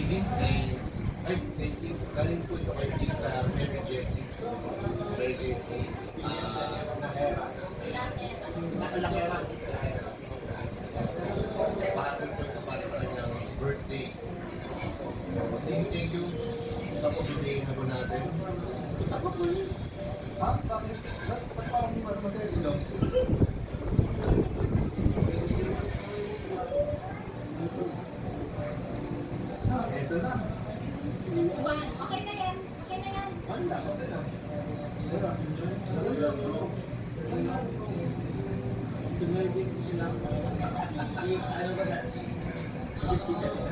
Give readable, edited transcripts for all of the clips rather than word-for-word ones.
this ay, thank you. Galing po ito kay Tita Mary Jessie. Mary Jessie. Nakera. Nakera. Pahabol po ito para sa kanyang birthday. Thank you. Tapos bibigyan na po natin. Ako po yun. Ha? Bakit? Ba't parang masaya si Doms? Ito na. One. Okay na yan. Okay na yan. One lang. Okay lang. Ito na yung basis sila. Ano ba na? 60 ka rin.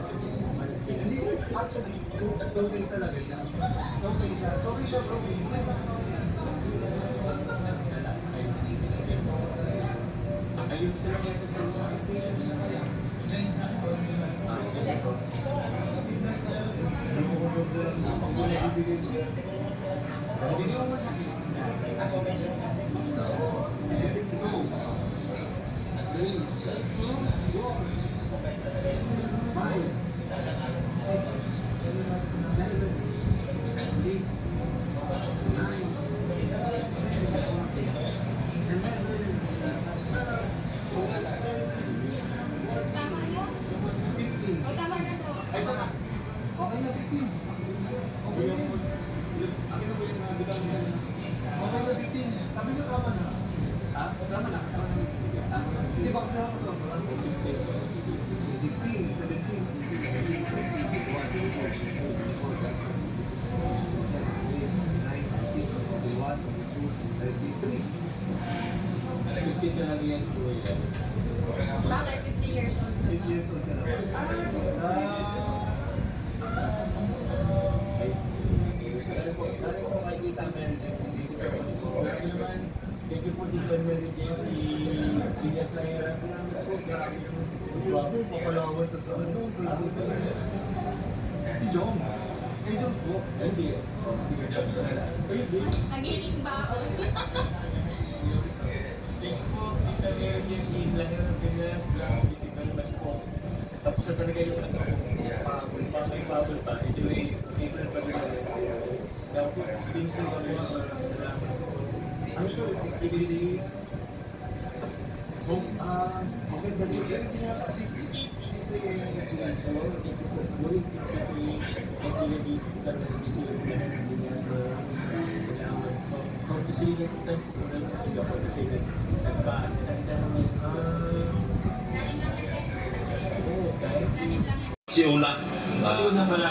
Hindi, actually, okay talaga siya. Okay siya. Okay siya, bro. Ayun sila nito sa mga hindi mo masakit. Tama mo? O tama na to. Ay, baka. Okay na, 15. Okay na. Akin na po yung mga bitang yan. Okay na, 15. Sabi nyo tama na. Ha? Tama na. Hindi ba kasama sa 16, 17, 15 ka lang yan. Bakit 50 years old na 8 years old ka na. Dali po kay Tita Mary Jessie. Thank you so much po. Grabe naman. Thank you po Tita Mary Jessie. Bigas na hira sila po. Grabe yung guwapo. Papalawas sa ano. Si John. Kay John po. Hindi. Sige, John na lang. Nagiling ba ako? Thank you po, Tita Mary Jessie. Lahir ng Pinas. Grabe, thank you very much po. Tapos na talaga yung ano. May bubble pa. Ito ay favorite pa rin. Kaya po, thanks to all mga salamat po. I'm sure it is. Okay, dali ko yan. Hindi nga kasi. Simple yung SDL. So, thank you po. Muling SDL is busy with the Pinas for salamat po. Hope to see you next time. Kung sa Singapore kasi nagpa-salita naman okay. Galing lang yan.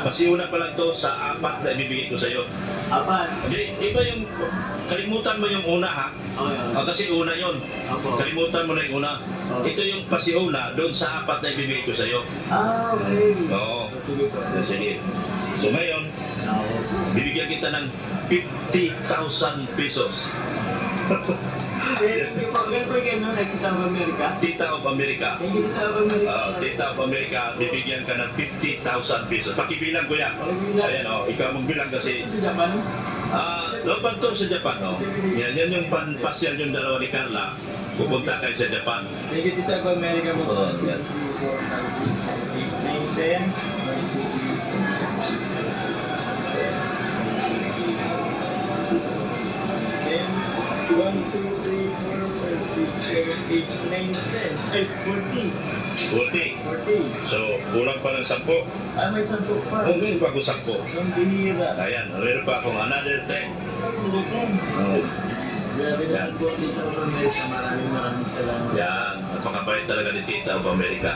Pasiuna pa lang to sa apat na ibibigay ko sa iyo. Apat. Iba yung kalimutan mo yung una ha. Kasi una yon. Kalimutan mo na yung una. Ito yung pasiuna doon sa apat na ibibigay ko sa iyo. Okay. Oo. Sige. So ngayon, bibigyan kita ng 50,000 pesos. Yung pag-girl po kayo nung Tita of America? Tita of America. Thank you, Tita of America. Tita of America, bibigyan ka ng 50,000 pesos. Pakibilang ko yan. Ayan o, ikaw magbilang kasi. Sa Japan? Lopan to sa Japan o. Yan yung pasyal yung dalawa ni Carla. Pupunta kayo sa Japan. Thank you, Tita of America po. Oo, yan. 1, 2, 3, 4, 5, 6, 7, 8, 9, 10. Ay, 40. 40. So, kulang pa ng 10. May 10 pa. Meron pa ako 10. Ang binira. Ayan, meron pa akong another 10. Grabe naman po, Tita of America. Maraming salamat. Yan, napakabait talaga ni Tita of America.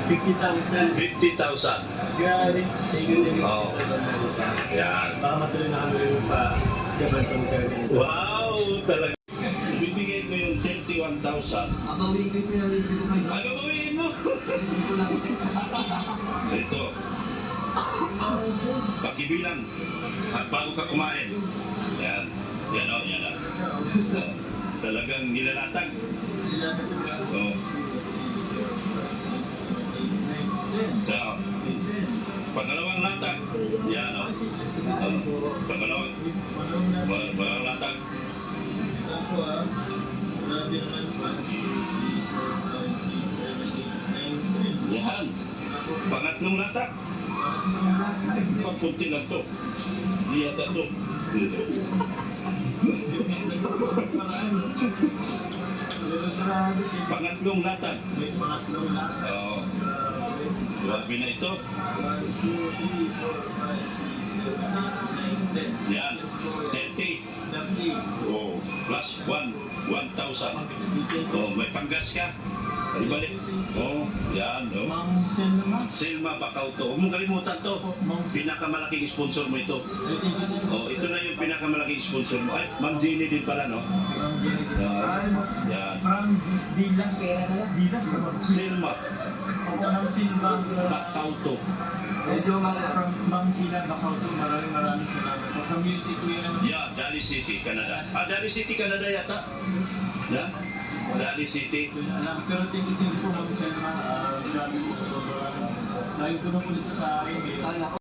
50,000. 50,000. Grabe. Thank you. Oo. Yan. Baka matuloy na kami yung pa-Japan from Carolina. Wow, talaga. Bibigay ko yung 31,000. Abawin ko yung pinalibre ko kayo. Ano bawiin mo? Ito. Pakibilang. Bago ka kumain. Yan. Yan o, yan o. Talagang nilalatag. Oo. So, pangalawang latag. Yan o. Pangalawang latag. Yan. Yan. Pangatlong latak. Papunti lang to. Di yata to. Pangatlong latak. May pangatlong lahat. Oo. Grabe na ito. 1, 2, 3, 4, 5, 6, 7, 8, 9, 10. Yan. 30. 30. Oh, plus 1,000. Oh, may panggas ka. Ibalik. Oh, yan. Oh. Mang Selma. Selma Bacauto. Huwag mong kalimutan to. Pinakamalaking sponsor mo ito. Oh, ito na yung pinakamalaking sponsor mo. Ay, Ma'am Jenny din pala, no? Yan. From Dilas. Dilas ka ba? Selma Ako ng Silva. Bacauto. Medyo from Mang Sila Bacauto. Maraming salamat. From music ko yan. Yeah, Daly City, Canada. Ah, Daly City, Canada yata. Yeah? Daly City. Alam, pero thank you po Mang Selma. Grabe po. Sobrang. Lagi ko na po dito sa email.